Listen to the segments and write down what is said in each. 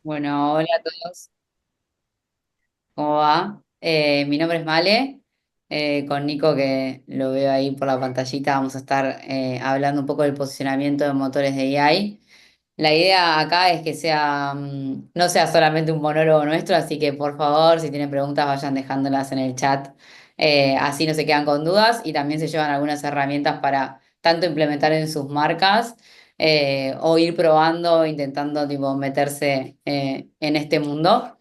Bueno, hola a todos, ¿cómo va? Mi nombre es Male, con Nico que lo veo ahí por la pantallita vamos a estar hablando un poco del posicionamiento de motores de AI. La idea acá es que no sea solamente un monólogo nuestro, así que por favor, si tienen preguntas, vayan dejándolas en el chat. Así no se quedan con dudas y también se llevan algunas herramientas para tanto implementar en sus marcas o ir probando, intentando tipo, meterse en este mundo.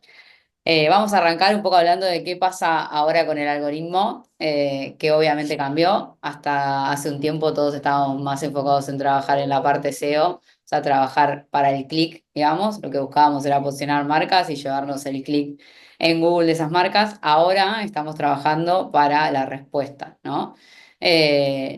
Vamos a arrancar un poco hablando de qué pasa ahora con el algoritmo, que obviamente cambió. Hasta hace un tiempo todos estábamos más enfocados en trabajar en la parte SEO, o sea, trabajar para el clic, digamos. Lo que buscábamos era posicionar marcas y llevarnos el clic en Google de esas marcas. Ahora estamos trabajando para la respuesta, ¿no?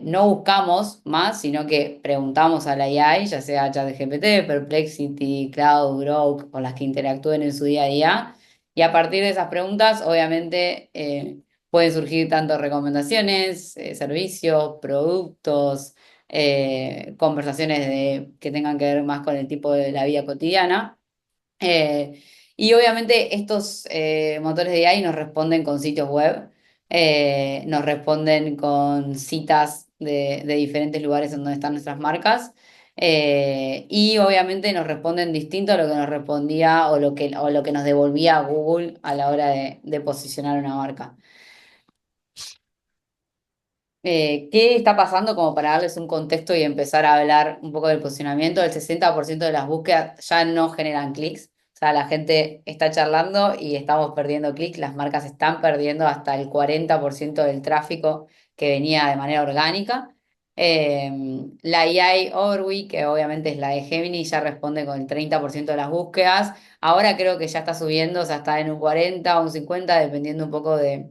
No buscamos más, sino que preguntamos a la AI, ya sea ChatGPT, Perplexity, Cloud, Grok o las que interactúen en su día a día y a partir de esas preguntas, obviamente, pueden surgir tanto recomendaciones, servicios, productos, conversaciones que tengan que ver más con el tipo de la vida cotidiana. Eh, y obviamente estos motores de AI nos responden con sitios web, nos responden con citas de diferentes lugares en donde están nuestras marcas, y obviamente nos responden distinto a lo que nos respondía o lo que nos devolvía Google a la hora de posicionar una marca. ¿Qué está pasando como para darles un contexto y empezar a hablar un poco del posicionamiento? El 60% de las búsquedas ya no generan clics. O sea, la gente está charlando y estamos perdiendo clics. Las marcas están perdiendo hasta el 40% del tráfico que venía de manera orgánica. Eh, la AI Overwhelm, que obviamente es la de Gemini, ya responde con el 30% de las búsquedas. Ahora creo que ya está subiendo, o sea, está en un 40 o un 50, dependiendo un poco de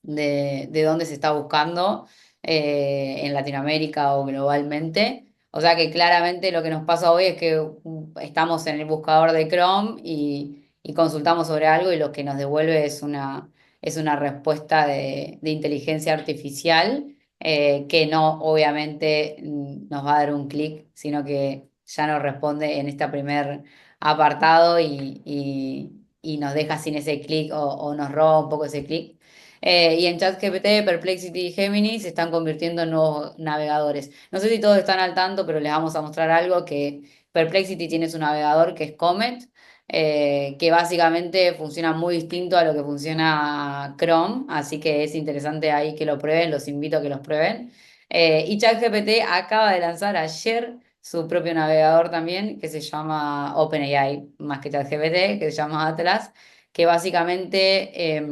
dónde se está buscando en Latinoamérica o globalmente. O sea que claramente lo que nos pasa hoy es que estamos en el buscador de Chrome y consultamos sobre algo y lo que nos devuelve es una respuesta de inteligencia artificial que no obviamente nos va a dar un clic, sino que ya nos responde en este primer apartado y nos deja sin ese clic o nos roba un poco ese clic. Y en ChatGPT, Perplexity y Gemini se están convirtiendo en nuevos navegadores. No sé si todos están al tanto, pero les vamos a mostrar algo que Perplexity tiene su navegador que es Comet, que básicamente funciona muy distinto a lo que funciona Chrome, así que es interesante ahí que lo prueben, los invito a que los prueben. Y ChatGPT acaba de lanzar ayer su propio navegador también, que se llama OpenAI, más que ChatGPT, que se llama Atlas, que básicamente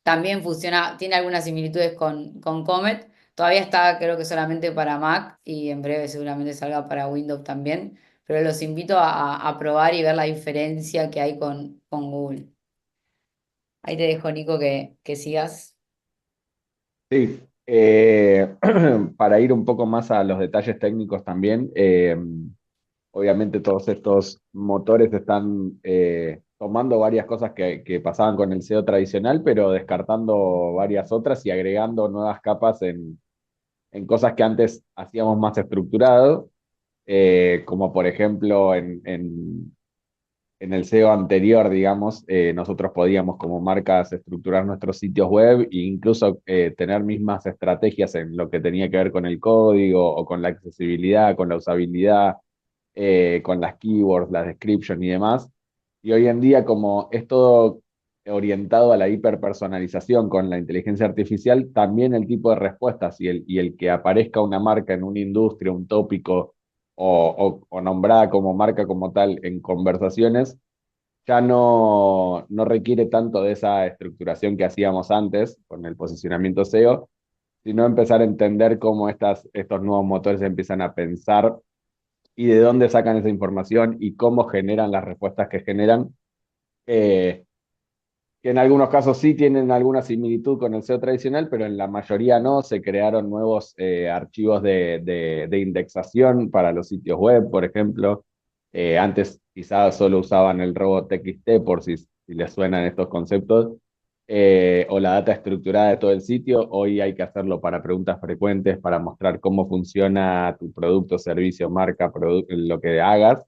también funciona, tiene algunas similitudes con Comet. Todavía está, creo que solamente para Mac y en breve seguramente salga para Windows también. Pero los invito a probar y ver la diferencia que hay con Google. Ahí te dejo, Nico, que sigas. Sí, para ir un poco más a los detalles técnicos también, obviamente todos estos motores están tomando varias cosas que pasaban con el SEO tradicional, pero descartando varias otras y agregando nuevas capas en cosas que antes hacíamos más estructurado, como por ejemplo en el SEO anterior, digamos, nosotros podíamos como marcas estructurar nuestros sitios web e incluso tener mismas estrategias en lo que tenía que ver con el código o con la accesibilidad, con la usabilidad, con las keywords, la description y demás. Y hoy en día, como es todo orientado a la hiperpersonalización con la inteligencia artificial, también el tipo de respuestas y el que aparezca una marca en una industria, un tópico o nombrada como marca como tal en conversaciones, ya no requiere tanto de esa estructuración que hacíamos antes con el posicionamiento SEO, sino empezar a entender cómo estos nuevos motores empiezan a pensar y de dónde sacan esa información y cómo generan las respuestas que generan, eh, que en algunos casos sí tienen alguna similitud con el SEO tradicional, pero en la mayoría no. Se crearon nuevos archivos de indexación para los sitios web, por ejemplo. Antes quizás solo usaban el robot XT por si les suenan estos conceptos, o la data estructurada de todo el sitio. Hoy hay que hacerlo para preguntas frecuentes, para mostrar cómo funciona tu producto, servicio, marca, lo que hagas.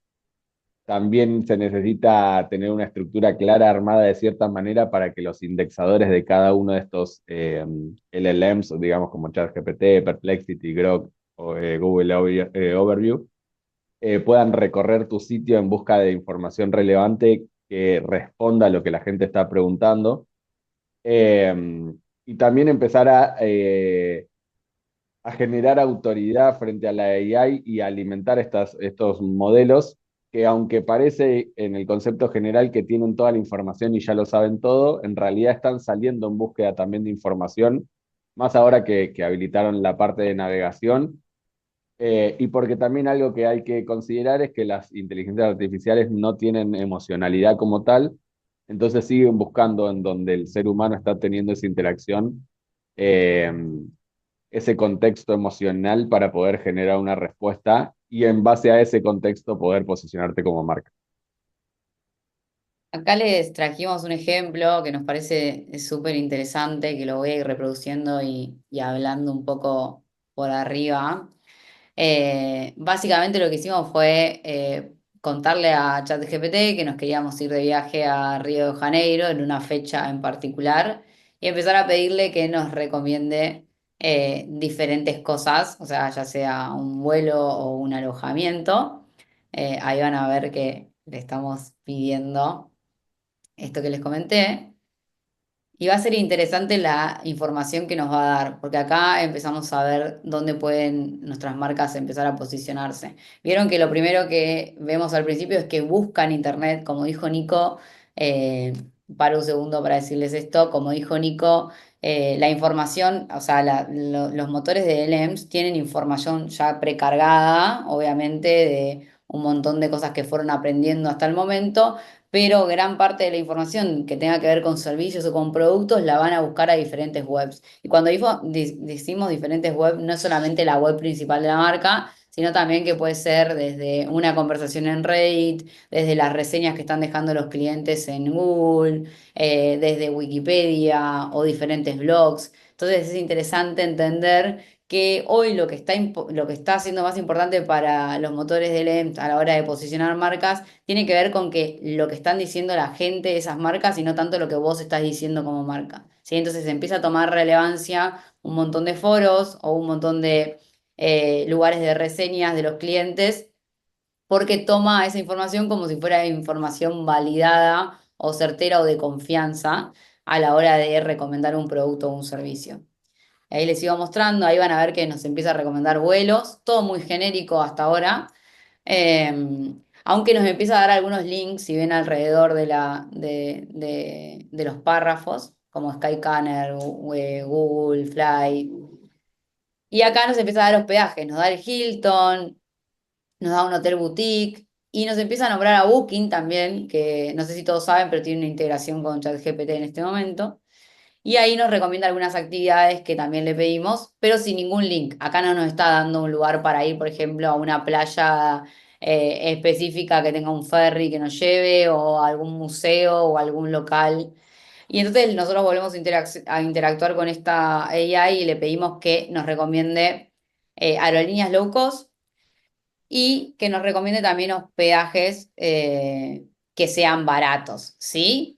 también se necesita tener una estructura clara armada de cierta manera para que los indexadores de cada uno de estos LLMs, digamos como ChatGPT, Perplexity, Grok o Google Overview, puedan recorrer tu sitio en busca de información relevante que responda a lo que la gente está preguntando. Eh, y también empezar a generar autoridad frente a la AI y a alimentar estos modelos que aunque parece en el concepto general que tienen toda la información y ya lo saben todo, en realidad están saliendo en búsqueda también de información, más ahora que habilitaron la parte de navegación. Y porque también algo que hay que considerar es que las inteligencias artificiales no tienen emocionalidad como tal, entonces siguen buscando en donde el ser humano está teniendo esa interacción, eh, ese contexto emocional para poder generar una respuesta y en base a ese contexto poder posicionarte como marca. Acá les trajimos un ejemplo que nos parece súper interesante, que lo voy a ir reproduciendo y hablando un poco por arriba. Básicamente lo que hicimos fue contarle a ChatGPT que nos queríamos ir de viaje a Río de Janeiro en una fecha en particular y empezar a pedirle que nos recomiende diferentes cosas, o sea, ya sea un vuelo o un alojamiento. Ahí van a ver que le estamos pidiendo esto que les comenté. Y va a ser interesante la información que nos va a dar, porque acá empezamos a ver dónde pueden nuestras marcas empezar a posicionarse. Vieron que lo primero que vemos al principio es que buscan internet, como dijo Nico, eh, paro un segundo para decirles esto, como dijo Nico, la información, o sea, los motores de LLMs tienen información ya precargada, obviamente, de un montón de cosas que fueron aprendiendo hasta el momento, pero gran parte de la información que tenga que ver con servicios o con productos la van a buscar a diferentes webs. Y cuando decimos diferentes webs, no es solamente la web principal de la marca, sino también que puede ser desde una conversación en Reddit, desde las reseñas que están dejando los clientes en Google, desde Wikipedia o diferentes blogs. Entonces es interesante entender que hoy lo que está siendo más importante para los motores de LEM a la hora de posicionar marcas tiene que ver con que lo que están diciendo la gente de esas marcas y no tanto lo que vos estás diciendo como marca. ¿Sí? Entonces empieza a tomar relevancia un montón de foros o un montón de lugares de reseñas de los clientes porque toma esa información como si fuera información validada o certera o de confianza a la hora de recomendar un producto o un servicio. Ahí les sigo mostrando, ahí van a ver que nos empieza a recomendar vuelos, todo muy genérico hasta ahora. Aunque nos empieza a dar algunos links, si ven alrededor de los párrafos, como Skyscanner, Google, Fly. Y acá nos empieza a dar hospedaje, nos da el Hilton, nos da un hotel boutique y nos empieza a nombrar a Booking también, que no sé si todos saben, pero tiene una integración con ChatGPT en este momento. Y ahí nos recomienda algunas actividades que también le pedimos, pero sin ningún link. Acá no nos está dando un lugar para ir, por ejemplo, a una playa específica que tenga un ferry que nos lleve, o a algún museo o algún local. Y entonces nosotros volvemos a interactuar con esta AI y le pedimos que nos recomiende aerolíneas low cost y que nos recomiende también hospedajes que sean baratos, ¿sí?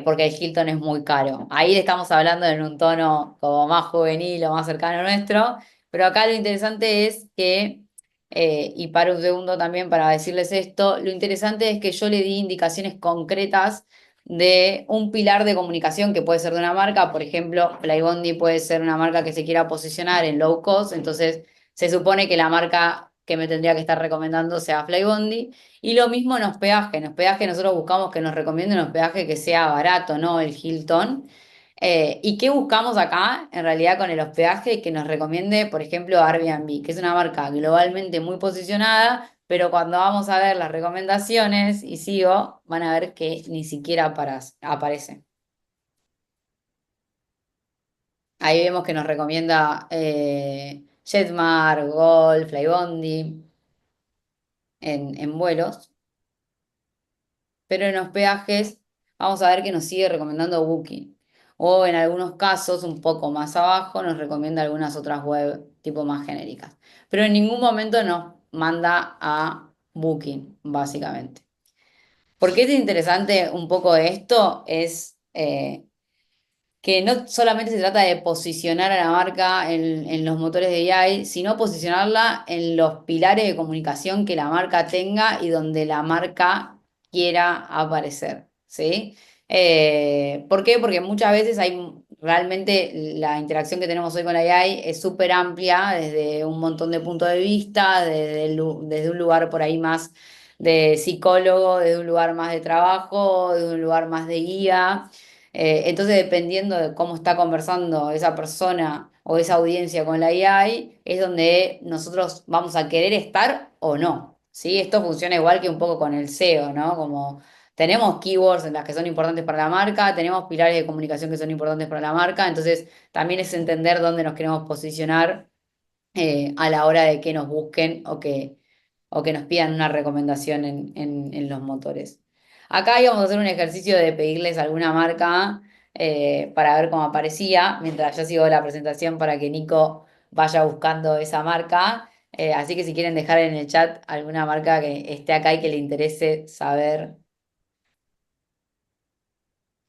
Porque el Hilton es muy caro. Ahí le estamos hablando en un tono como más juvenil o más cercano a nuestro, pero acá lo interesante es que, y para un segundo también para decirles esto, lo interesante es que yo le di indicaciones concretas de un pilar de comunicación que puede ser de una marca, por ejemplo, Flybondi puede ser una marca que se quiera posicionar en low cost, entonces se supone que la marca que me tendría que estar recomendando sea Flybondi. Y lo mismo en hospedaje. En hospedaje nosotros buscamos que nos recomienden un hospedaje que sea barato, ¿no? El Hilton. ¿Y qué buscamos acá? En realidad con el hospedaje que nos recomiende, por ejemplo, Airbnb, que es una marca globalmente muy posicionada, pero cuando vamos a ver las recomendaciones y sigo, van a ver que ni siquiera aparece. Ahí vemos que nos recomienda Jetmar, Gol, Flybondi en vuelos, pero en hospedajes vamos a ver que nos sigue recomendando Booking. O en algunos casos, un poco más abajo, nos recomienda algunas otras web tipo más genéricas. Pero en ningún momento nos manda a Booking, básicamente. ¿Por qué es interesante un poco esto? Es que no solamente se trata de posicionar a la marca en los motores de AI, sino posicionarla en los pilares de comunicación que la marca tenga y donde la marca quiera aparecer, ¿sí? ¿Por qué? Porque muchas veces hay realmente la interacción que tenemos hoy con la AI es súper amplia desde un montón de puntos de vista, desde un lugar por ahí más de psicólogo, desde un lugar más de trabajo, desde un lugar más de guía. Entonces, dependiendo de cómo está conversando esa persona o esa audiencia con la AI, es donde nosotros vamos a querer estar o no. ¿Sí? Esto funciona igual que un poco con el SEO, ¿no? Como tenemos keywords en las que son importantes para la marca, tenemos pilares de comunicación que son importantes para la marca, entonces también es entender dónde nos queremos posicionar a la hora de que nos busquen o que nos pidan una recomendación en los motores. Acá íbamos a hacer un ejercicio de pedirles alguna marca para ver cómo aparecía, mientras yo sigo la presentación para que Nico vaya buscando esa marca. Así que si quieren dejar en el chat alguna marca que esté acá y que le interese saber,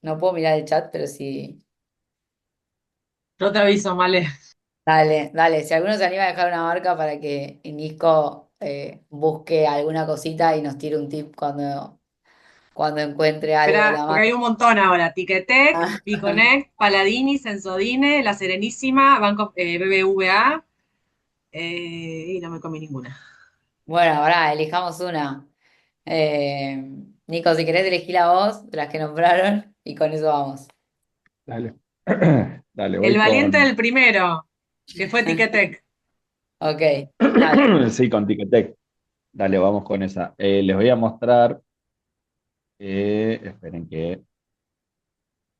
no puedo mirar el chat, pero sí. Yo te aviso, Male. Dale, dale. Si alguno se anima a dejar una marca para que Nico busque alguna cosita y nos tire un tip cuando encuentre algo de Espera, la porque hay marca. un montón ahora. Ticketek, Ah, Biconnect, Paladini, Sensodine, La Serenísima, Banco BBVA, y no me comí ninguna. bueno, ahora elijamos una. Eh, Nico, si querés elegir la voz de las que nombraron y con eso vamos. Dale. Dale, El voy valiente con... del primero, que fue Ticketek. Ok, dale. Sí, con Ticketek. Dale, vamos con esa. Les voy a mostrar, esperen que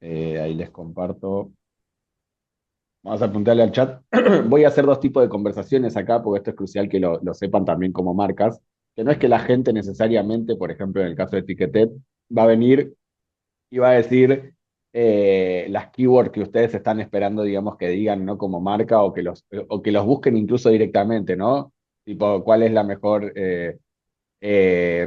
ahí les comparto. Vamos a apuntarle al chat. Voy a hacer dos tipos de conversaciones acá, porque esto es crucial que lo sepan también como marcas, que no es que la gente necesariamente, por ejemplo, en el caso de Ticketek, va a venir y va a decir las keywords que ustedes están esperando, digamos, que digan, ¿no? Como marca o que los busquen incluso directamente, ¿no? Tipo, ¿cuál es la mejor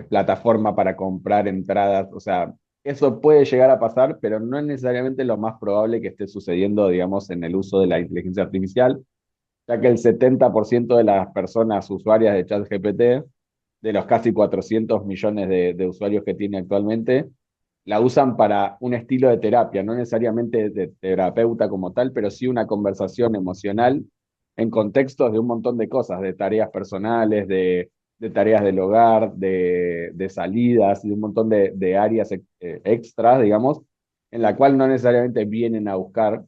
plataforma para comprar entradas? O sea, eso puede llegar a pasar, pero no es necesariamente lo más probable que esté sucediendo, digamos, en el uso de la inteligencia artificial, ya que el 70% de las personas usuarias de ChatGPT, de los casi 400 millones de usuarios que tiene actualmente, la usan para un estilo de terapia, no necesariamente de terapeuta como tal, pero sí una conversación emocional en contextos de un montón de cosas, de tareas personales, de tareas del hogar, de salidas y de un montón de áreas extras, digamos, en la cual no necesariamente vienen a buscar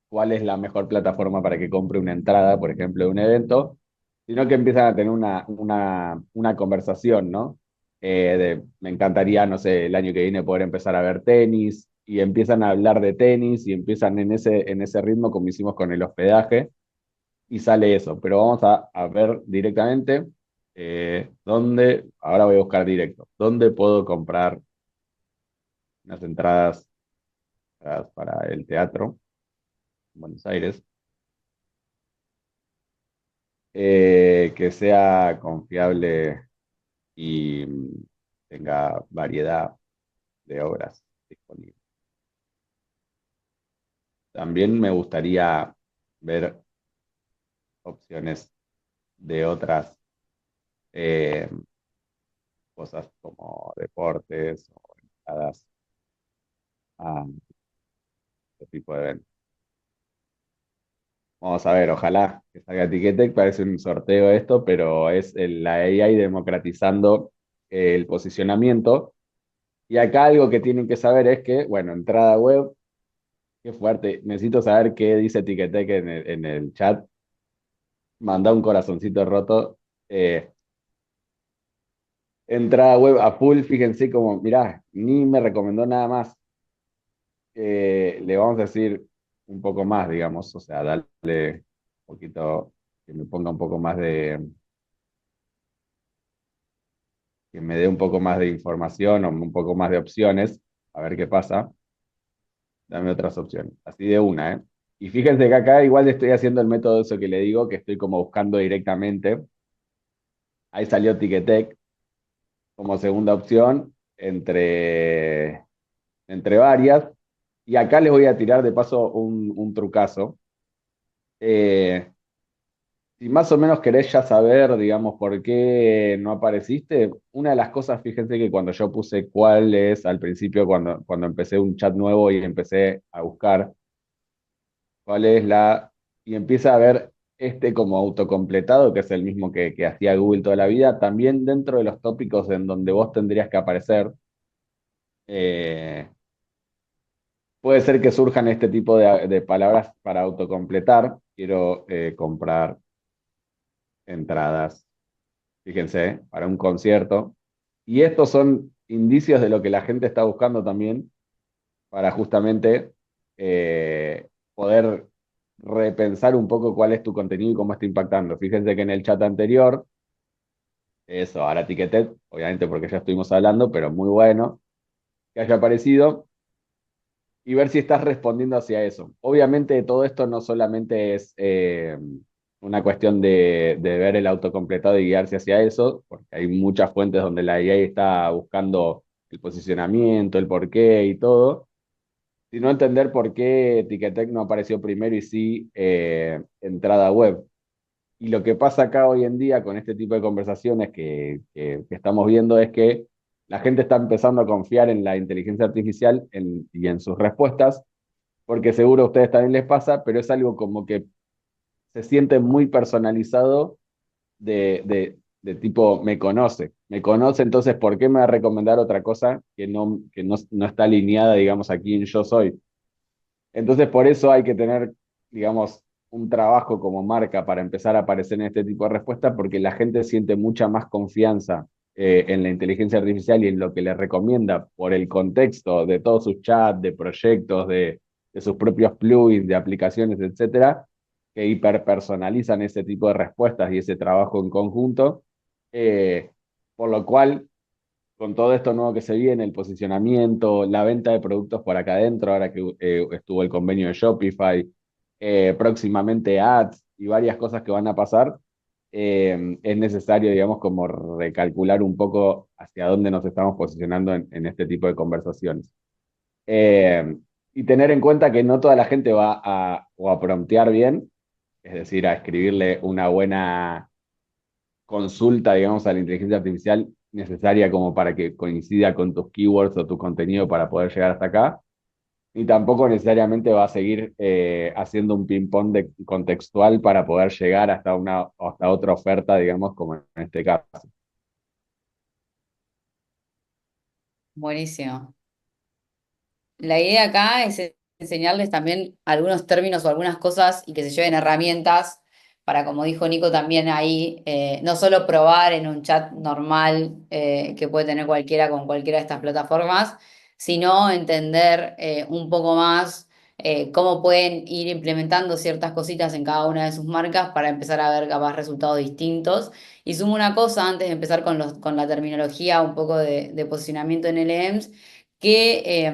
cuál es la mejor plataforma para que compre una entrada, por ejemplo, de un evento, sino que empiezan a tener una conversación, ¿no? Me encantaría, no sé, el año que viene poder empezar a ver tenis, y empiezan a hablar de tenis y empiezan en ese ritmo como hicimos con el hospedaje, y sale eso. Pero vamos a ver directamente dónde, ahora voy a buscar directo, dónde puedo comprar unas entradas para el teatro en Buenos Aires, que sea confiable y tenga variedad de obras disponibles. También me gustaría ver opciones de otras eh, cosas como deportes o entradas a este tipo de eventos. Vamos a ver, ojalá que salga Ticketek, parece un sorteo esto, pero es la AI democratizando el posicionamiento. Y acá algo que tienen que saber es que, bueno, entrada web, qué fuerte. Necesito saber qué dice Ticketek en el chat. Manda un corazoncito roto. Entrada web a full, fíjense como, mirá, ni me recomendó nada más. Le vamos a decir un poco más, digamos, o sea, darle un poquito, que me ponga un poco más que me dé un poco más de información o un poco más de opciones, a ver qué pasa. Dame otras opciones, así de una, ¿eh? Y fíjense que acá igual estoy haciendo el método eso que le digo, que estoy como buscando directamente. Ahí salió Ticketek como segunda opción. entre, entre varias. Y acá les voy a tirar de paso un trucazo. Eh, si más o menos querés ya saber, digamos, por qué no apareciste, una de las cosas, fíjense que cuando yo puse cuál es al principio, cuando empecé un chat nuevo y empecé a buscar cuál es la, y empieza a ver este como autocompletado, que es el mismo que hacía Google toda la vida, también dentro de los tópicos en donde vos tendrías que aparecer, eh, puede ser que surjan este tipo de palabras para autocompletar. Quiero comprar entradas, fíjense, para un concierto. Y estos son indicios de lo que la gente está buscando también para justamente poder repensar un poco cuál es tu contenido y cómo está impactando. Fíjense que en el chat anterior, eso, ahora etiqueté, obviamente porque ya estuvimos hablando, pero muy bueno que haya aparecido y ver si estás respondiendo hacia eso. Obviamente todo esto no solamente es una cuestión de ver el autocompletado y guiarse hacia eso, porque hay muchas fuentes donde la IA está buscando el posicionamiento, el porqué y todo, sino entender por qué Ticketek no apareció primero y sí entrada web. Y lo que pasa acá hoy en día con este tipo de conversaciones que estamos viendo es que la gente está empezando a confiar en la inteligencia artificial y en sus respuestas, porque seguro a ustedes también les pasa, pero es algo como que se siente muy personalizado de tipo, me conoce, entonces, ¿por qué me va a recomendar otra cosa que no está alineada, digamos, a quien yo soy? Entonces, por eso hay que tener, digamos, un trabajo como marca para empezar a aparecer en este tipo de respuestas, porque la gente siente mucha más confianza en la inteligencia artificial y en lo que le recomienda por el contexto de todos sus chats, de proyectos, de sus propios plugins, de aplicaciones, etcétera, que hiperpersonalizan ese tipo de respuestas y ese trabajo en conjunto. Eh, por lo cual, con todo esto nuevo que se viene, el posicionamiento, la venta de productos por acá adentro, ahora que estuvo el convenio de Shopify, próximamente ads y varias cosas que van a pasar, es necesario, digamos, como recalcular un poco hacia dónde nos estamos posicionando en este tipo de conversaciones. Eh, y tener en cuenta que no toda la gente va o a promptear bien, es decir, a escribirle una buena consulta, digamos, a la inteligencia artificial necesaria como para que coincida con tus keywords o tu contenido para poder llegar hasta acá, ni tampoco necesariamente va a seguir haciendo un ping-pong contextual para poder llegar hasta otra oferta, digamos, como en este caso. Buenísimo. La idea acá es enseñarles también algunos términos o algunas cosas y que se lleven herramientas para, como dijo Nico también ahí, no solo probar en un chat normal que puede tener cualquiera con cualquiera de estas plataformas, sino entender un poco más cómo pueden ir implementando ciertas cositas en cada una de sus marcas para empezar a ver capaz resultados distintos. Y sumo una cosa antes de empezar con la terminología, un poco de posicionamiento en LMs que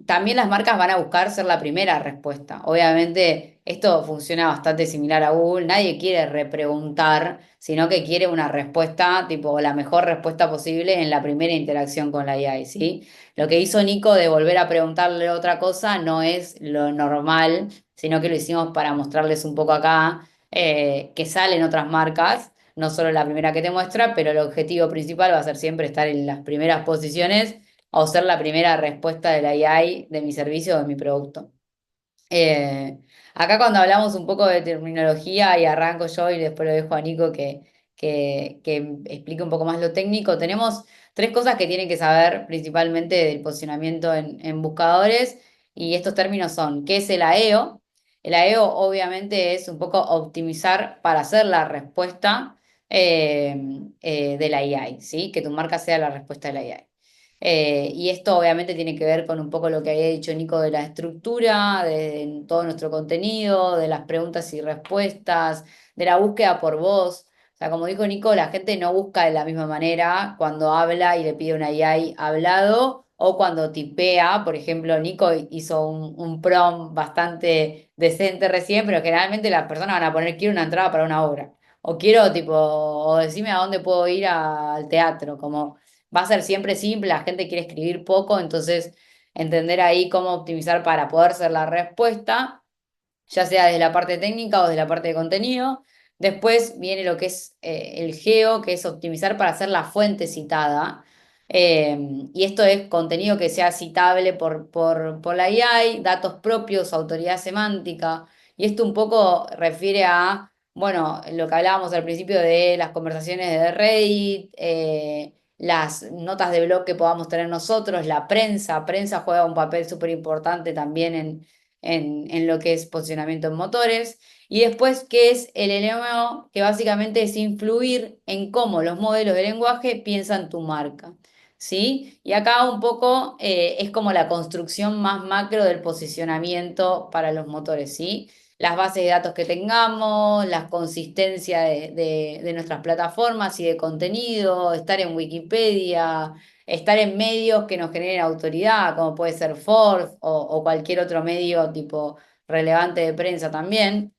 también las marcas van a buscar ser la primera respuesta. Obviamente, esto funciona bastante similar a Google. Nadie quiere repreguntar, sino que quiere una respuesta, tipo la mejor respuesta posible en la primera interacción con la AI, ¿sí? Lo que hizo Nico de volver a preguntarle otra cosa no es lo normal, sino que lo hicimos para mostrarles un poco acá que salen otras marcas. No solo la primera que te muestra, pero el objetivo principal va a ser siempre estar en las primeras posiciones o ser la primera respuesta de la AI de mi servicio o de mi producto. Eh, Acá cuando hablamos un poco de terminología y arranco yo y después lo dejo a Nico que explique un poco más lo técnico, tenemos tres cosas que tienen que saber principalmente del posicionamiento en buscadores y estos términos son, ¿qué es el AEO? El AEO obviamente es un poco optimizar para hacer la respuesta de la AI, ¿sí? Que tu marca sea la respuesta de la AI. Y esto obviamente tiene que ver con un poco lo que había dicho Nico de la estructura, de todo nuestro contenido, de las preguntas y respuestas, de la búsqueda por voz. O sea, como dijo Nico, la gente no busca de la misma manera cuando habla y le pide una AI hablado o cuando tipea. Por ejemplo, Nico hizo un prompt bastante decente recién, pero generalmente las personas van a poner quiero una entrada para una obra. O quiero tipo, o decime a dónde puedo ir al teatro, como va a ser siempre simple, la gente quiere escribir poco, entonces entender ahí cómo optimizar para poder ser la respuesta, ya sea desde la parte técnica o desde la parte de contenido. Después viene lo que es el geo, que es optimizar para hacer la fuente citada. Y esto es contenido que sea citable por la AI, datos propios, autoridad semántica. Y esto un poco refiere a, bueno, lo que hablábamos al principio de las conversaciones de Reddit, las notas de blog que podamos tener nosotros, la prensa. Prensa juega un papel súper importante también en lo que es posicionamiento en motores. Y después, ¿qué es el LMO? Que básicamente es influir en cómo los modelos de lenguaje piensan tu marca. ¿Sí? Y acá un poco es como la construcción más macro del posicionamiento para los motores, ¿sí? Las bases de datos que tengamos, la consistencia de nuestras plataformas y de contenido, estar en Wikipedia, estar en medios que nos generen autoridad, como puede ser Forbes o cualquier otro medio tipo relevante de prensa también.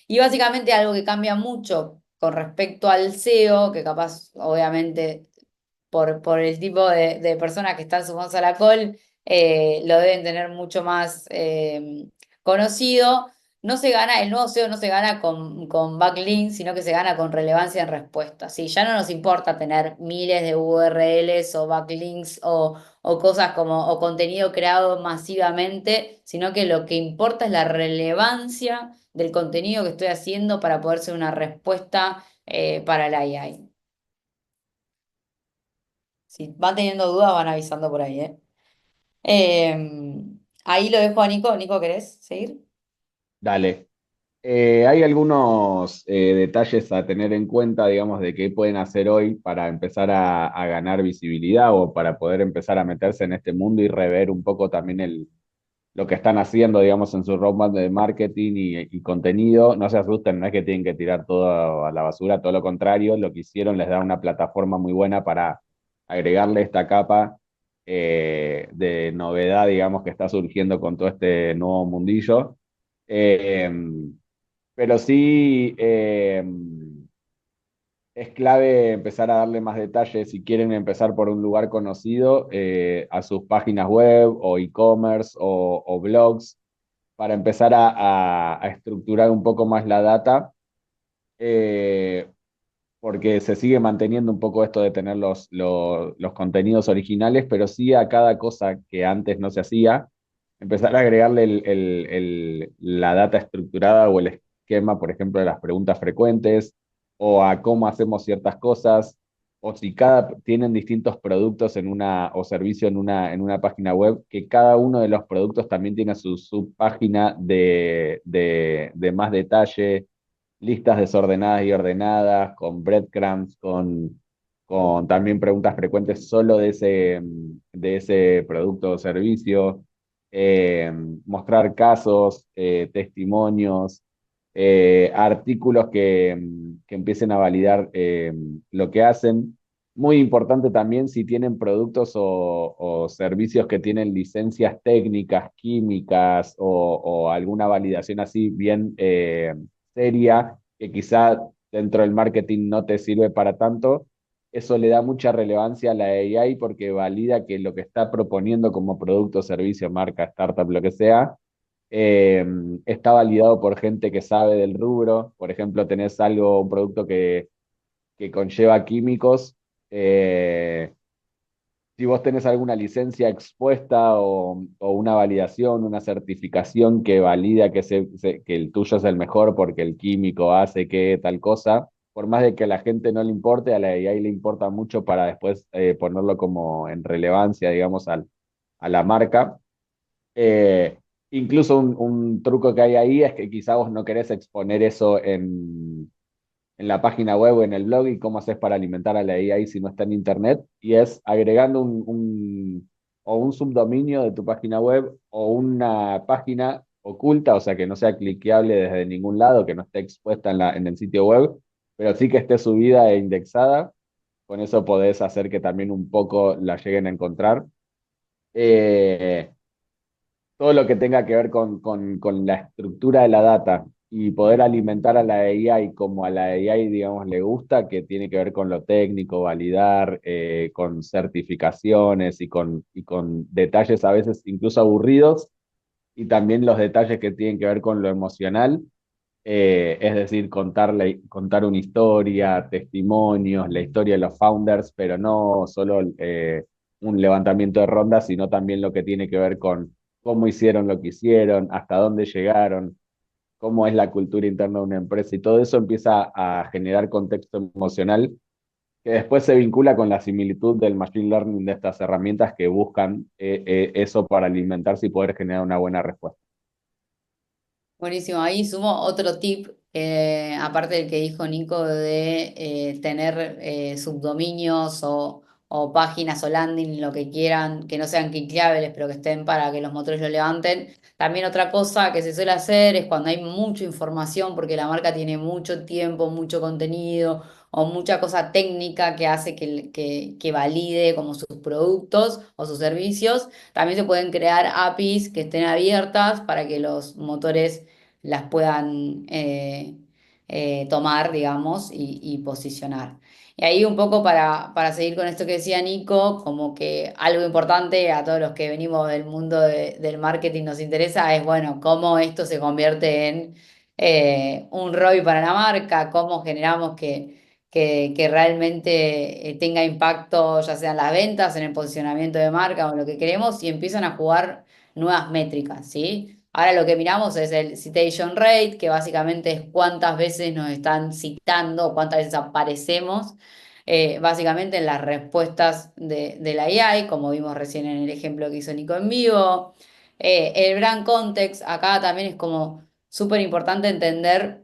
Y básicamente algo que cambia mucho con respecto al SEO, que capaz, obviamente, por el tipo de personas que están sumados a la call, lo deben tener mucho más conocido. No se gana, el nuevo SEO no se gana con backlinks, sino que se gana con relevancia en respuesta. Sí, ya no nos importa tener miles de URLs o backlinks o cosas como, o contenido creado masivamente, sino que lo que importa es la relevancia del contenido que estoy haciendo para poder ser una respuesta para la AI. Si van teniendo dudas, van avisando por ahí, ¿eh? Ahí lo dejo a Nico. Nico, ¿querés seguir? Dale. Hay algunos detalles a tener en cuenta, digamos, de qué pueden hacer hoy para empezar a ganar visibilidad o para poder empezar a meterse en este mundo y rever un poco también lo que están haciendo, digamos, en su roadmap de marketing y contenido. No se asusten, no es que tienen que tirar todo a la basura, todo lo contrario, lo que hicieron les da una plataforma muy buena para agregarle esta capa de novedad, digamos, que está surgiendo con todo este nuevo mundillo. Eh, pero sí es clave empezar a darle más detalles si quieren empezar por un lugar conocido a sus páginas web o e-commerce o blogs para empezar a estructurar un poco más la data, eh, porque se sigue manteniendo un poco esto de tener los contenidos originales, pero sí a cada cosa que antes no se hacía, empezar a agregarle la data estructurada o el esquema, por ejemplo, de las preguntas frecuentes, o a cómo hacemos ciertas cosas, o si tienen distintos productos o servicios en una página web, que cada uno de los productos también tiene su subpágina de más detalle, listas desordenadas y ordenadas, con breadcrumbs, con también preguntas frecuentes solo de ese producto o servicio, eh, mostrar casos, testimonios, artículos que empiecen a validar lo que hacen. Muy importante también si tienen productos o servicios que tienen licencias técnicas, químicas o alguna validación así bien seria, que quizá dentro del marketing no te sirve para tanto, eso le da mucha relevancia a la AI porque valida que lo que está proponiendo como producto, servicio, marca, startup, lo que sea, eh, está validado por gente que sabe del rubro. Por ejemplo, tenés un producto que conlleva químicos. Si vos tenés alguna licencia expuesta o una validación, una certificación que valida que el tuyo es el mejor porque el químico hace que tal cosa, por más de que a la gente no le importe, a la AI le importa mucho para después ponerlo como en relevancia, digamos, a la marca. Eh, Incluso un truco que hay ahí es que quizá vos no querés exponer eso en la página web o en el blog y cómo haces para alimentar a la AI si no está en internet, y es agregando o un subdominio de tu página web o una página oculta, o sea, que no sea cliqueable desde ningún lado, que no esté expuesta en el sitio web, pero sí que esté subida e indexada. Con eso podés hacer que también un poco la lleguen a encontrar. Eh, Todo lo que tenga que ver con la estructura de la data y poder alimentar a la AI como a la AI, digamos, le gusta, que tiene que ver con lo técnico, validar, con certificaciones y con detalles a veces incluso aburridos, y también los detalles que tienen que ver con lo emocional, es decir, contar una historia, testimonios, la historia de los founders, pero no solo un levantamiento de rondas, sino también lo que tiene que ver con cómo hicieron lo que hicieron, hasta dónde llegaron, cómo es la cultura interna de una empresa, y todo eso empieza a generar contexto emocional que después se vincula con la similitud del machine learning de estas herramientas que buscan eso para alimentarse y poder generar una buena respuesta. Buenísimo, ahí sumo otro tip, aparte del que dijo Nico, de tener subdominios o páginas o landing, lo que quieran, que no sean cliqueables, pero que estén para que los motores lo levanten. También otra cosa que se suele hacer es cuando hay mucha información, porque la marca tiene mucho tiempo, mucho contenido o mucha cosa técnica que hace que valide como sus productos o sus servicios. También se pueden crear APIs que estén abiertas para que los motores las puedan tomar, digamos, y posicionar. Y ahí un poco para seguir con esto que decía Nico, como que algo importante a todos los que venimos del mundo del marketing nos interesa es, bueno, cómo esto se convierte en un ROI para la marca, cómo generamos que realmente tenga impacto, ya sea en las ventas, en el posicionamiento de marca o lo que queremos, y empiezan a jugar nuevas métricas, ¿sí? Ahora lo que miramos es el citation rate, que básicamente es cuántas veces nos están citando, cuántas veces aparecemos, básicamente en las respuestas de la AI, como vimos recién en el ejemplo que hizo Nico en vivo. El brand context, acá también es como súper importante entender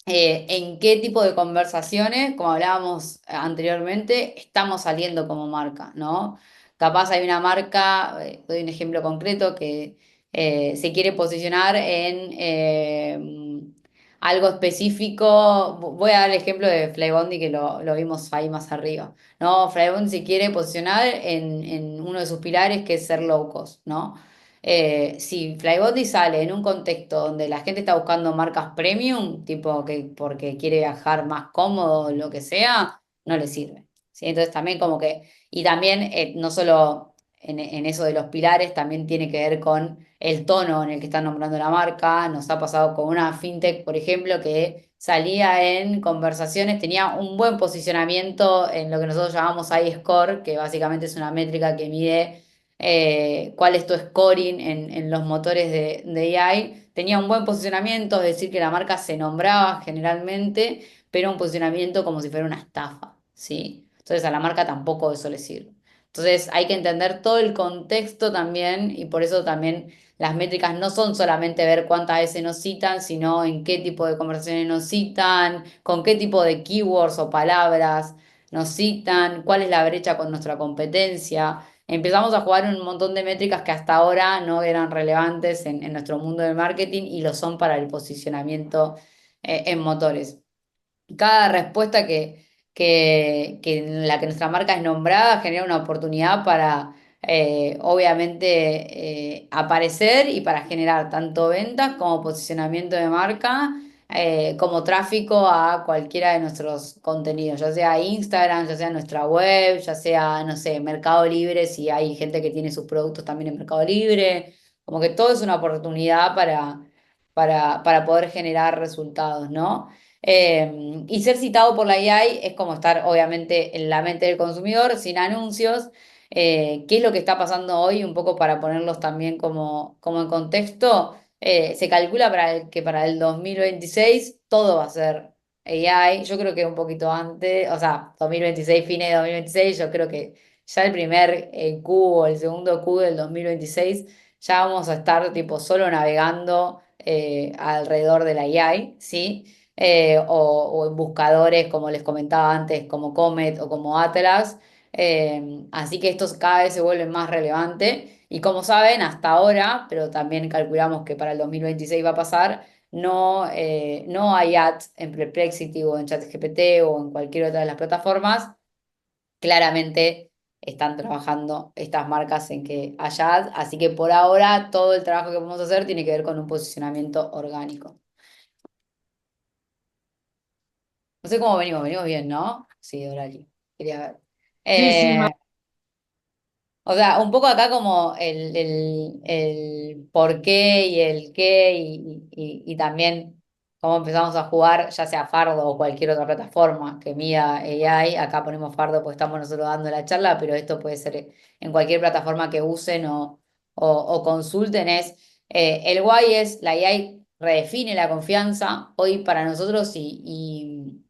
en qué tipo de conversaciones, como hablábamos anteriormente, estamos saliendo como marca, ¿no? Capaz hay una marca, doy un ejemplo concreto, que se quiere posicionar en algo específico. Voy a dar el ejemplo de Flybondi, que lo vimos ahí más arriba, ¿no? Flybondi se quiere posicionar en uno de sus pilares, que es ser low cost, ¿no? Si Flybondi sale en un contexto donde la gente está buscando marcas premium, tipo que porque quiere viajar más cómodo, lo que sea, no le sirve. ¿Sí? Entonces también como que, y también no solo en eso de los pilares, también tiene que ver con el tono en el que están nombrando la marca. Nos ha pasado con una fintech, por ejemplo, que salía en conversaciones, tenía un buen posicionamiento en lo que nosotros llamamos iScore, que básicamente es una métrica que mide cuál es tu scoring en los motores de AI. Tenía un buen posicionamiento, es decir, que la marca se nombraba generalmente, pero un posicionamiento como si fuera una estafa, ¿sí? Entonces a la marca tampoco eso le sirve. Entonces hay que entender todo el contexto también, y por eso también las métricas no son solamente ver cuántas veces nos citan, sino en qué tipo de conversaciones nos citan, con qué tipo de keywords o palabras nos citan, cuál es la brecha con nuestra competencia. Empezamos a jugar un montón de métricas que hasta ahora no eran relevantes en nuestro mundo del marketing, y lo son para el posicionamiento en motores. Cada respuesta que en la que nuestra marca es nombrada genera una oportunidad para, obviamente, aparecer, y para generar tanto ventas como posicionamiento de marca, como tráfico a cualquiera de nuestros contenidos, ya sea Instagram, ya sea nuestra web, ya sea, no sé, Mercado Libre, si hay gente que tiene sus productos también en Mercado Libre. Como que todo es una oportunidad para poder generar resultados, ¿no? Y ser citado por la AI es como estar obviamente en la mente del consumidor, sin anuncios. ¿Qué es lo que está pasando hoy? Un poco para ponerlos también como en contexto. Se calcula que para el 2026 todo va a ser AI. Yo creo que un poquito antes, o sea, 2026, fines de 2026, yo creo que ya el primer Q o el segundo Q del 2026 ya vamos a estar tipo solo navegando alrededor de la AI, ¿sí? O en buscadores, como les comentaba antes, como Comet o como Atlas. Así que estos cada vez se vuelven más relevantes. Y como saben, hasta ahora, pero también calculamos que para el 2026 va a pasar, no hay ads en Perplexity o en ChatGPT o en cualquier otra de las plataformas. Claramente están trabajando estas marcas en que haya ads, así que por ahora todo el trabajo que podemos hacer tiene que ver con un posicionamiento orgánico. No sé cómo venimos bien, ¿no? Sí, Dorali, quería ver. Sí, sí, Eh, o sea, un poco acá como el por qué y el qué y también cómo empezamos a jugar, ya sea Fardo o cualquier otra plataforma que mida AI. Acá ponemos Fardo porque estamos nosotros dando la charla, pero esto puede ser en cualquier plataforma que usen o consulten. El guay es, la AI redefine la confianza hoy para nosotros y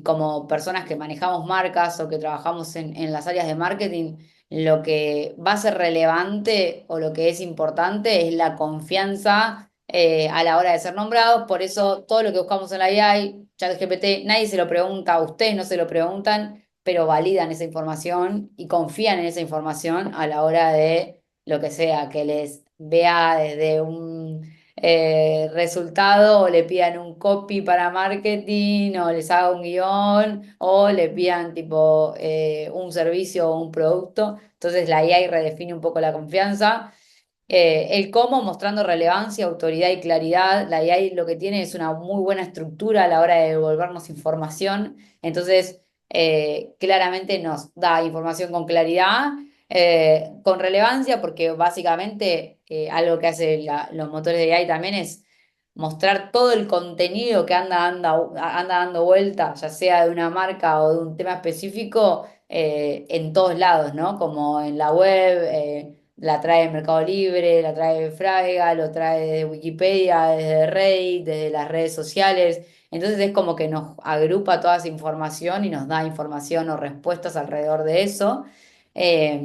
como personas que manejamos marcas o que trabajamos en las áreas de marketing. Lo que va a ser relevante o lo que es importante es la confianza a la hora de ser nombrados. Por eso todo lo que buscamos en la AI, ChatGPT, nadie se lo pregunta, ustedes no se lo preguntan, pero validan esa información y confían en esa información a la hora de lo que sea, que les vea desde un resultado o le pidan un copy para marketing o les haga un guión o le pidan tipo un servicio o un producto. Entonces la IA redefine un poco la confianza. El cómo mostrando relevancia, autoridad y claridad. La IA lo que tiene es una muy buena estructura a la hora de devolvernos información. Entonces, claramente nos da información con claridad, con relevancia, porque básicamente algo que hace los motores de AI también es mostrar todo el contenido que anda dando vuelta, ya sea de una marca o de un tema específico, en todos lados, ¿no? Como en la web, la trae Mercado Libre, la trae Fraiga, lo trae de Wikipedia, desde Reddit, desde las redes sociales. Entonces es como que nos agrupa toda esa información y nos da información o respuestas alrededor de eso. Eh,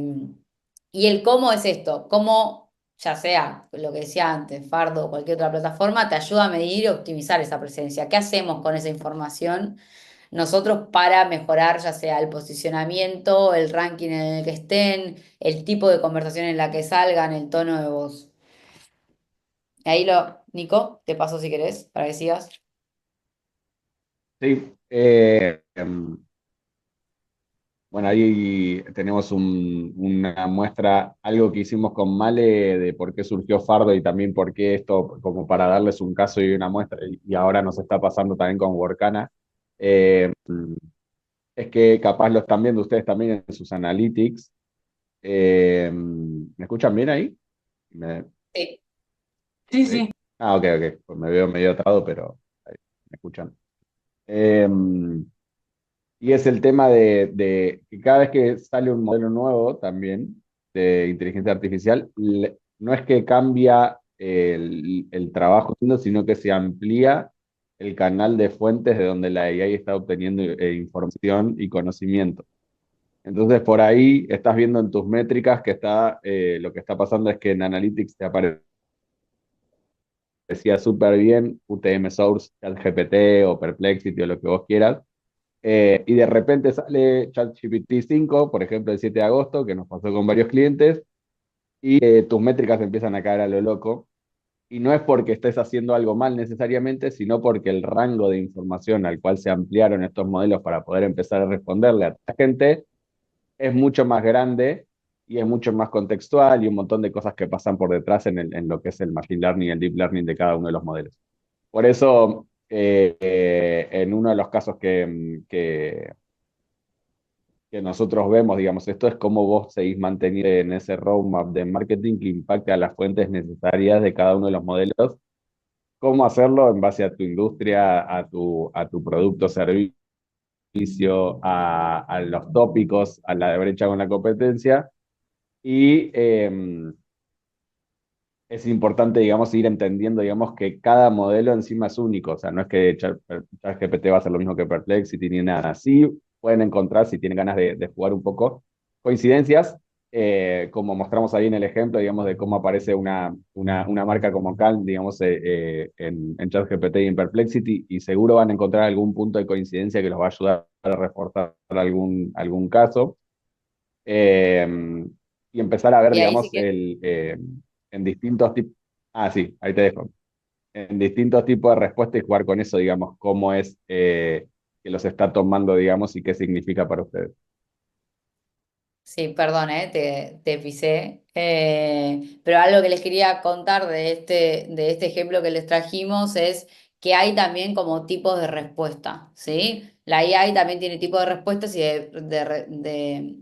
y el cómo es esto, cómo, ya sea lo que decía antes, Fardo o cualquier otra plataforma, te ayuda a medir y optimizar esa presencia. ¿Qué hacemos con esa información nosotros para mejorar ya sea el posicionamiento, el ranking en el que estén, el tipo de conversación en la que salgan, el tono de voz? Ahí Nico, te paso si querés, para que sigas. Sí, bueno, ahí tenemos una muestra, algo que hicimos con Male de por qué surgió Fardo y también por qué esto, como para darles un caso y una muestra, y ahora nos está pasando también con Workana. Eh, es que capaz lo están viendo ustedes también en sus analytics. ¿Me escuchan bien ahí? ¿Me, Sí. sí, sí? sí. Ah, ok, ok. Pues me veo medio atado, pero ahí, me escuchan. Eh, y es el tema de que cada vez que sale un modelo nuevo también de inteligencia artificial, no es que cambia el trabajo, sino que se amplía el canal de fuentes de donde la AI está obteniendo información y conocimiento. Entonces, por ahí estás viendo en tus métricas que lo que está pasando es que en Analytics te aparecía súper bien UTM Source, ChatGPT o Perplexity o lo que vos quieras. Y de repente sale ChatGPT 5, por ejemplo, el 7 de agosto, que nos pasó con varios clientes, y tus métricas empiezan a caer a lo loco. Y no es porque estés haciendo algo mal necesariamente, sino porque el rango de información al cual se ampliaron estos modelos para poder empezar a responderle a la gente es mucho más grande y es mucho más contextual y un montón de cosas que pasan por detrás en lo que es el machine learning y el deep learning de cada uno de los modelos. Por eso, en uno de los casos que nosotros vemos, digamos, esto es cómo vos seguís manteniendo en ese roadmap de marketing que impacte a las fuentes necesarias de cada uno de los modelos, cómo hacerlo en base a tu industria, a tu producto o servicio, a los tópicos, a la brecha con la competencia. Y es importante, digamos, ir entendiendo, digamos, que cada modelo encima es único. O sea, no es que ChatGPT va a ser lo mismo que Perplexity ni nada. Sí pueden encontrar, si tienen ganas de jugar un poco, coincidencias, como mostramos ahí en el ejemplo, digamos, de cómo aparece una marca como Calm, digamos, en ChatGPT y en Perplexity, y seguro van a encontrar algún punto de coincidencia que los va a ayudar a reforzar algún caso. Y empezar a ver, Y ahí sí digamos, que en distintos tipos. Ah, sí, ahí te dejo. En distintos tipos de respuestas y jugar con eso, digamos, cómo es que los está tomando, digamos, y qué significa para ustedes. sí, perdón, te pisé. Pero algo que les quería contar de este ejemplo que les trajimos es que hay también como tipos de respuesta, ¿sí? la AI también tiene tipo de respuestas y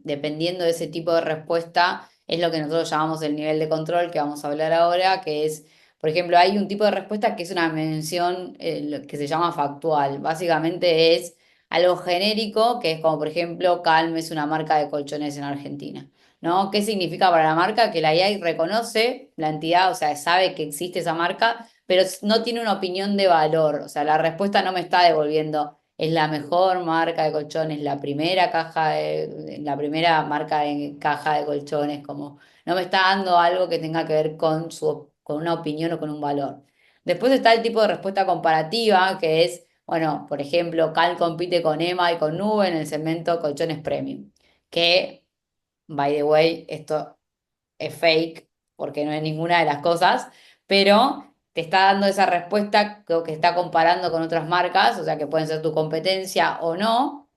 dependiendo de ese tipo de respuesta es lo que nosotros llamamos el nivel de control que vamos a hablar ahora, que es, por ejemplo, hay un tipo de respuesta que es una mención lo que se llama factual. Básicamente es algo genérico, que es como, por ejemplo, Calm es una marca de colchones en Argentina. ¿No? ¿Qué significa para la marca? Que la AI reconoce la entidad, o sea, sabe que existe esa marca, pero no tiene una opinión de valor. O sea, la respuesta no me está devolviendo, es la mejor marca de colchones, la primera la primera marca de caja de colchones, como no me está dando algo que tenga que ver con una opinión o con un valor. Después está el tipo de respuesta comparativa, que es, bueno, por ejemplo, Cal compite con Emma y con Nube en el segmento colchones premium, que, by the way, esto es fake, porque no es ninguna de las cosas, pero te está dando esa respuesta que está comparando con otras marcas, o sea, que pueden ser tu competencia o no,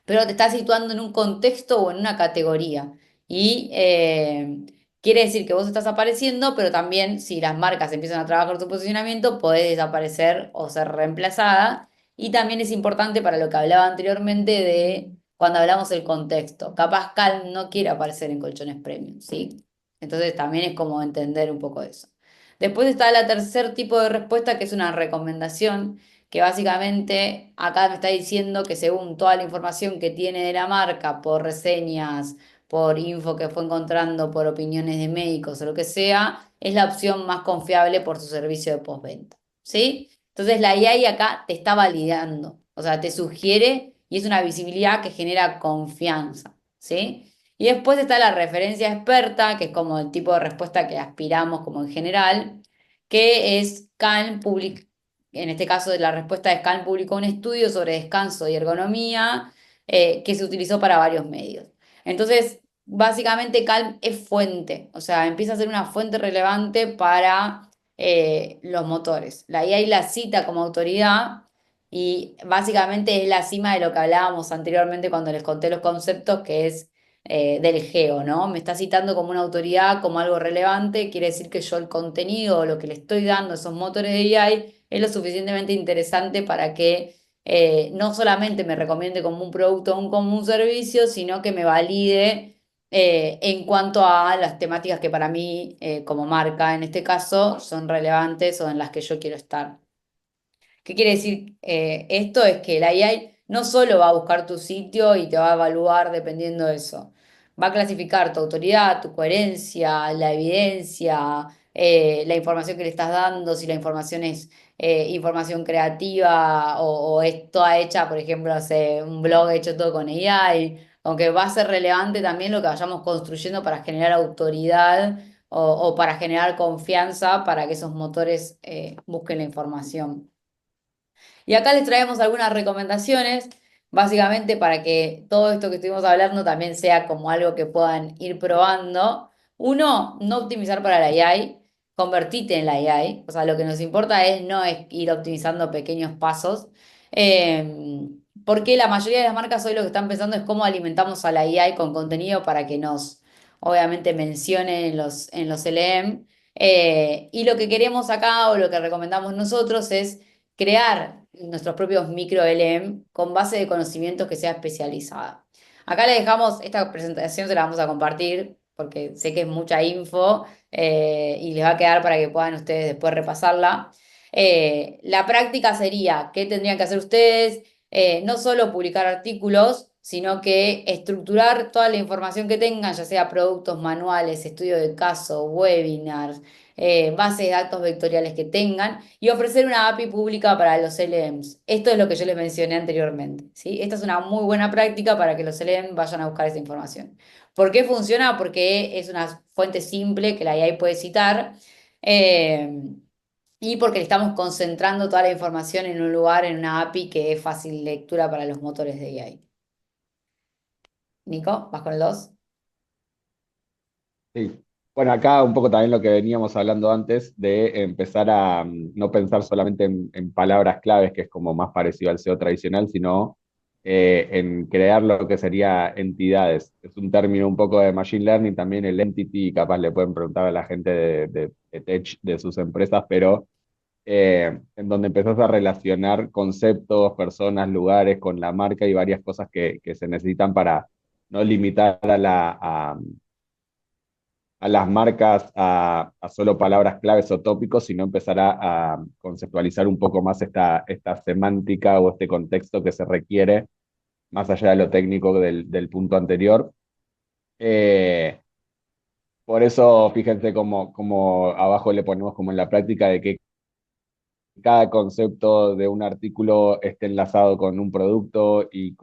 pero te está situando en un contexto o en una categoría. Y quiere decir que vos estás apareciendo, pero también si las marcas empiezan a trabajar tu posicionamiento, podés desaparecer o ser reemplazada. Y también es importante para lo que hablaba anteriormente de cuando hablamos del contexto. Capaz Calm no quiere aparecer en colchones premium, ¿sí? Entonces también es como entender un poco eso. Después está la tercer tipo de respuesta, que es una recomendación que básicamente acá me está diciendo que según toda la información que tiene de la marca, por reseñas, por info que fue encontrando, por opiniones de médicos o lo que sea, es la opción más confiable por su servicio de postventa. ¿Sí? Entonces la AI acá te está validando, o sea, te sugiere y es una visibilidad que genera confianza. ¿Sí? Y después está la referencia experta, que es como el tipo de respuesta que aspiramos como en general, que es Calm Public. En este caso, la respuesta de Calm publicó un estudio sobre descanso y ergonomía que se utilizó para varios medios. Entonces, básicamente Calm es fuente, o sea, empieza a ser una fuente relevante para los motores. La IA la cita como autoridad y básicamente es la cima de lo que hablábamos anteriormente cuando les conté los conceptos, que es del geo, ¿no? Me está citando como una autoridad, como algo relevante, quiere decir que yo el contenido, lo que le estoy dando a esos motores de AI es lo suficientemente interesante para que no solamente me recomiende como un producto o como un servicio, sino que me valide en cuanto a las temáticas que para mí, como marca en este caso, son relevantes o en las que yo quiero estar. ¿Qué quiere decir esto? Es que la AI no solo va a buscar tu sitio y te va a evaluar dependiendo de eso. Va a clasificar tu autoridad, tu coherencia, la evidencia, la información que le estás dando, si la información es información creativa o es toda hecha, por ejemplo, no sé, un blog hecho todo con AI, aunque va a ser relevante también lo que vayamos construyendo para generar autoridad o para generar confianza para que esos motores busquen la información. Y acá les traemos algunas recomendaciones, básicamente para que todo esto que estuvimos hablando también sea como algo que puedan ir probando. Uno, no optimizar para la AI, convertite en la AI. O sea, lo que nos importa es no es ir optimizando pequeños pasos. Porque la mayoría de las marcas hoy lo que están pensando es cómo alimentamos a la AI con contenido para que nos, obviamente, mencione en los LM. Y lo que queremos acá o lo que recomendamos nosotros es crear nuestros propios micro LM con base de conocimientos que sea especializada. Acá le dejamos, esta presentación se la vamos a compartir porque sé que es mucha info y les va a quedar para que puedan ustedes después repasarla. La práctica sería, ¿qué tendrían que hacer ustedes? No solo publicar artículos, sino que estructurar toda la información que tengan, ya sea productos, manuales, estudio de caso, webinars, bases de datos vectoriales que tengan y ofrecer una API pública para los LMs. Esto es lo que yo les mencioné anteriormente, ¿sí? Esta es una muy buena práctica para que los LM vayan a buscar esa información. ¿Por qué funciona? Porque es una fuente simple que la AI puede citar eh, y porque le estamos concentrando toda la información en un lugar, en una API que es fácil lectura para los motores de AI. Nico, ¿vas con el 2? Sí. Bueno, acá un poco también lo que veníamos hablando antes de empezar a no pensar solamente en palabras claves, que es como más parecido al SEO tradicional, sino en crear lo que sería entidades. Es un término un poco de Machine Learning, también el entity, capaz le pueden preguntar a la gente de Tech de sus empresas, pero en donde empezás a relacionar conceptos, personas, lugares con la marca y varias cosas que se necesitan para no limitar a las marcas a solo palabras claves o tópicos, sino empezar a conceptualizar un poco más esta semántica o este contexto que se requiere, más allá de lo técnico del punto anterior. Eh, por eso, fíjense cómo abajo le ponemos como en la práctica de que cada concepto de un artículo esté enlazado con un producto y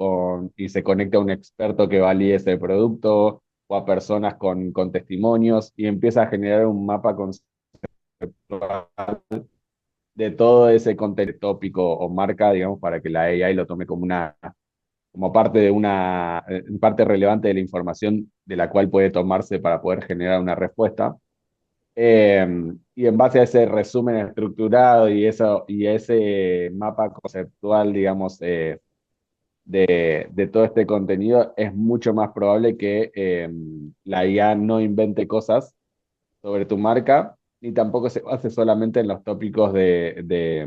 se conecta a un experto que valide ese producto o a personas con testimonios y empieza a generar un mapa de todo ese contenido tópico o marca, digamos, para que la AI lo tome como parte de parte relevante de la información de la cual puede tomarse para poder generar una respuesta. Eh, y en base a ese resumen estructurado y ese mapa conceptual, digamos, de todo este contenido, es mucho más probable que la IA no invente cosas sobre tu marca, ni tampoco se base solamente en los tópicos de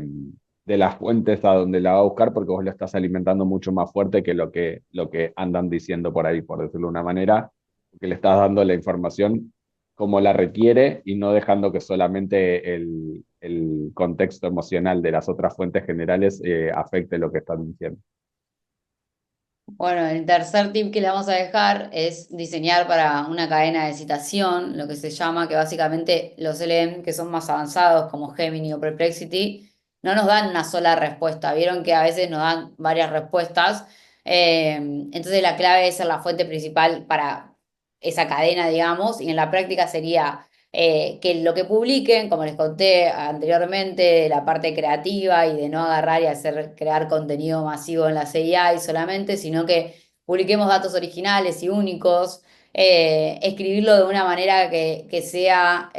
las fuentes a donde la va a buscar, porque vos lo estás alimentando mucho más fuerte que lo que andan diciendo por ahí, por decirlo de una manera, que le estás dando la información como la requiere y no dejando que solamente el contexto emocional de las otras fuentes generales afecte lo que están diciendo. Bueno, el tercer tip que le vamos a dejar es diseñar para una cadena de citación, lo que se llama, que básicamente los LM que son más avanzados, como Gemini o Perplexity, no nos dan una sola respuesta. Vieron que a veces nos dan varias respuestas. Entonces la clave es ser la fuente principal para esa cadena, digamos, y en la práctica sería que lo que publiquen, como les conté anteriormente, de la parte creativa y de no agarrar y crear contenido masivo en la CIA solamente, sino que publiquemos datos originales y únicos, escribirlo de una manera que sea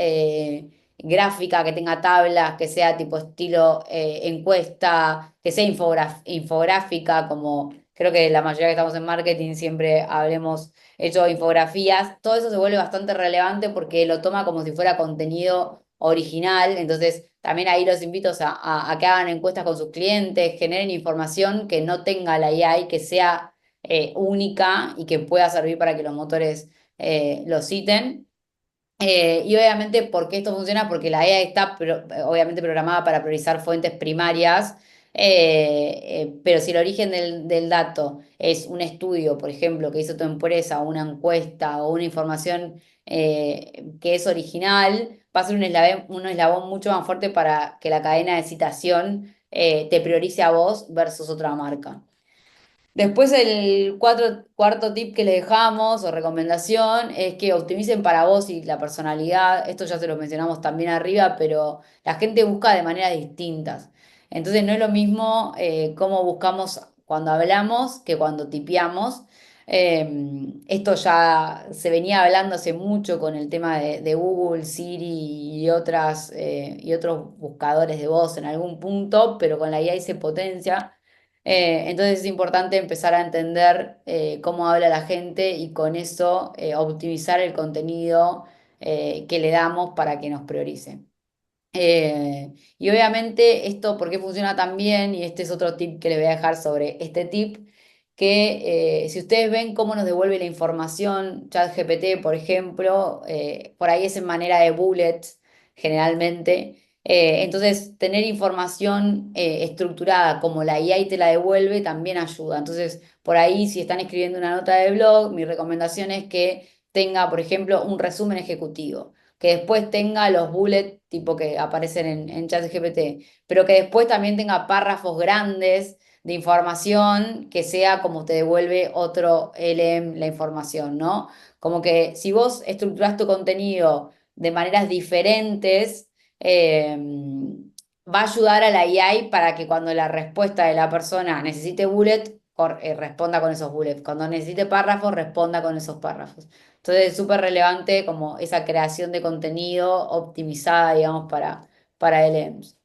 gráfica, que tenga tablas, que sea tipo estilo encuesta, que sea infográfica, como creo que la mayoría que estamos en marketing siempre hablemos hecho infografías, todo eso se vuelve bastante relevante porque lo toma como si fuera contenido original, entonces también ahí los invito a que hagan encuestas con sus clientes, generen información que no tenga la AI, que sea única y que pueda servir para que los motores lo citen. Y obviamente, ¿por qué esto funciona? Porque la IA está obviamente programada para priorizar fuentes primarias, pero si el origen del dato es un estudio, por ejemplo, que hizo tu empresa, o una encuesta o una información que es original, va a ser un eslabón mucho más fuerte para que la cadena de citación te priorice a vos versus otra marca. Después el cuarto tip que le dejamos o recomendación es que optimicen para vos y la personalidad. Esto ya se lo mencionamos también arriba, pero la gente busca de maneras distintas. Entonces no es lo mismo cómo buscamos cuando hablamos que cuando tipeamos. Esto ya se venía hablando hace mucho con el tema de Google, Siri y otros buscadores de voz en algún punto, pero con la IA se potencia. Entonces es importante empezar a entender cómo habla la gente y con eso optimizar el contenido que le damos para que nos priorice. Y obviamente esto, ¿por qué funciona tan bien? Y este es otro tip que le voy a dejar sobre este tip, que si ustedes ven cómo nos devuelve la información, ChatGPT, por ejemplo, por ahí es en manera de bullets, generalmente. Entonces, tener información estructurada como la IA y te la devuelve también ayuda. Entonces, por ahí, si están escribiendo una nota de blog, mi recomendación es que tenga, por ejemplo, un resumen ejecutivo que después tenga los bullets tipo que aparecen en ChatGPT, pero que después también tenga párrafos grandes de información que sea como te devuelve otro LM la información, ¿no? Como que si vos estructurás tu contenido de maneras diferentes, va a ayudar a la AI para que cuando la respuesta de la persona necesite bullet, responda con esos bullets. Cuando necesite párrafos, responda con esos párrafos. Entonces es súper relevante como esa creación de contenido optimizada, digamos, para LMs.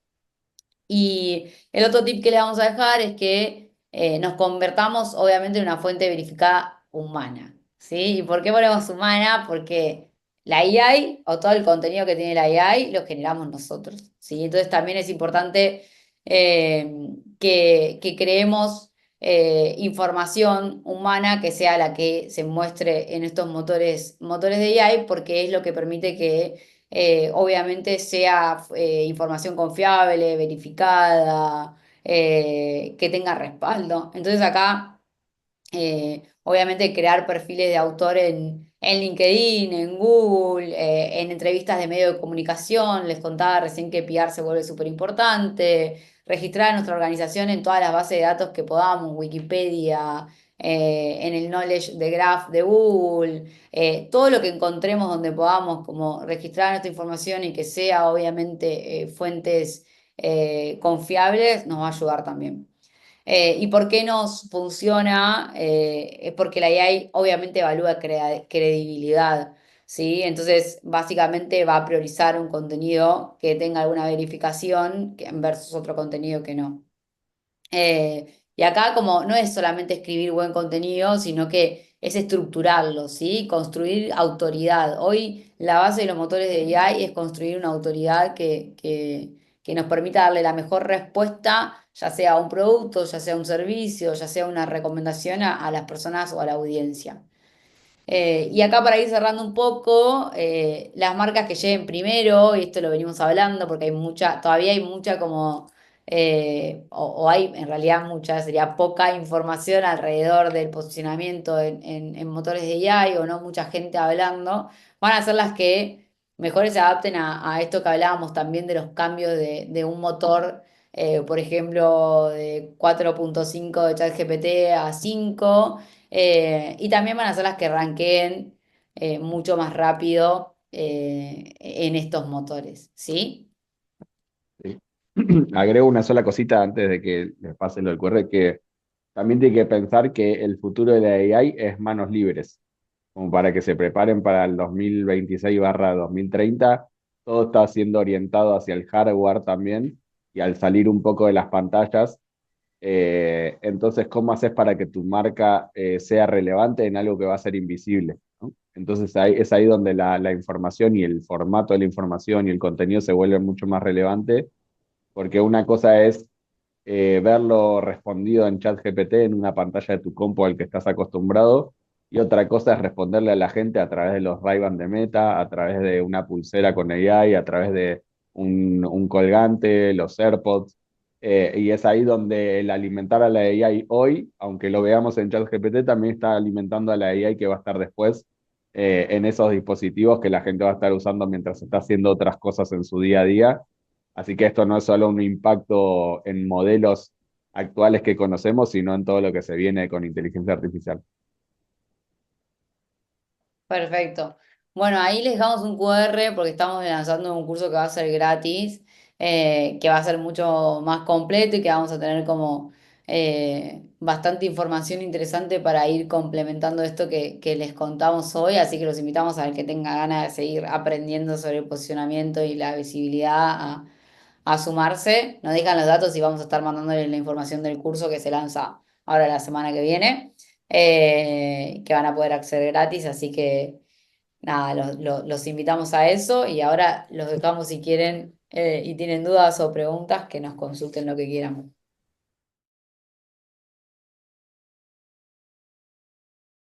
Y el otro tip que le vamos a dejar es que nos convertamos obviamente en una fuente verificada humana, ¿sí? ¿Y por qué ponemos humana? Porque la AI o todo el contenido que tiene la AI lo generamos nosotros, ¿sí? Entonces también es importante que creemos información humana que sea la que se muestre en estos motores de AI, porque es lo que permite que obviamente sea información confiable, verificada, que tenga respaldo. Entonces acá obviamente crear perfiles de autor en LinkedIn, en Google, en entrevistas de medio de comunicación. Les contaba recién que PR se vuelve súper importante. Registrar a nuestra organización en todas las bases de datos que podamos, Wikipedia, en el Knowledge de Graph de Google, todo lo que encontremos donde podamos como registrar nuestra información y que sea obviamente fuentes confiables, nos va a ayudar también. ¿Y por qué nos funciona? Es porque la AI obviamente evalúa credibilidad, ¿sí? Entonces, básicamente va a priorizar un contenido que tenga alguna verificación versus otro contenido que no. Y acá como no es solamente escribir buen contenido, sino que es estructurarlo, ¿sí? Construir autoridad. Hoy la base de los motores de AI es construir una autoridad que nos permita darle la mejor respuesta, ya sea a un producto, ya sea un servicio, ya sea una recomendación a las personas o a la audiencia. Y acá para ir cerrando un poco, las marcas que lleguen primero, y esto lo venimos hablando porque hay mucha, todavía hay mucha como, o hay en realidad mucha, sería poca información alrededor del posicionamiento en motores de AI o no mucha gente hablando, van a ser las que mejor se adapten a esto que hablábamos también de los cambios de un motor, por ejemplo, de 4.5 de ChatGPT a 5 y también van a ser las que ranqueen mucho más rápido en estos motores, ¿sí? Sí. Agrego una sola cosita antes de que les pase lo del QR, que también tiene que pensar que el futuro de la AI es manos libres, como para que se preparen para el 2026/2030. Todo está siendo orientado hacia el hardware también, y al salir un poco de las pantallas, entonces, ¿cómo haces para que tu marca sea relevante en algo que va a ser invisible? ¿No? Entonces es ahí donde la información y el formato de la información y el contenido se vuelven mucho más relevante, porque una cosa es verlo respondido en ChatGPT en una pantalla de tu compu al que estás acostumbrado, y otra cosa es responderle a la gente a través de los Ray-Ban de Meta, a través de una pulsera con AI, a través de un colgante, los AirPods. Y es ahí donde el alimentar a la AI hoy, aunque lo veamos en ChatGPT, también está alimentando a la AI que va a estar después en esos dispositivos que la gente va a estar usando mientras está haciendo otras cosas en su día a día. Así que esto no es solo un impacto en modelos actuales que conocemos, sino en todo lo que se viene con inteligencia artificial. Perfecto. Bueno, ahí les damos un QR porque estamos lanzando un curso que va a ser gratis, que va a ser mucho más completo y que vamos a tener como bastante información interesante para ir complementando esto que les contamos hoy. Así que los invitamos a ver que tenga ganas de seguir aprendiendo sobre el posicionamiento y la visibilidad a sumarse. Nos dejan los datos y vamos a estar mandándoles la información del curso que se lanza ahora la semana que viene, que van a poder acceder gratis. Así que nada, los invitamos a eso y ahora los dejamos si quieren y tienen dudas o preguntas que nos consulten lo que quieran.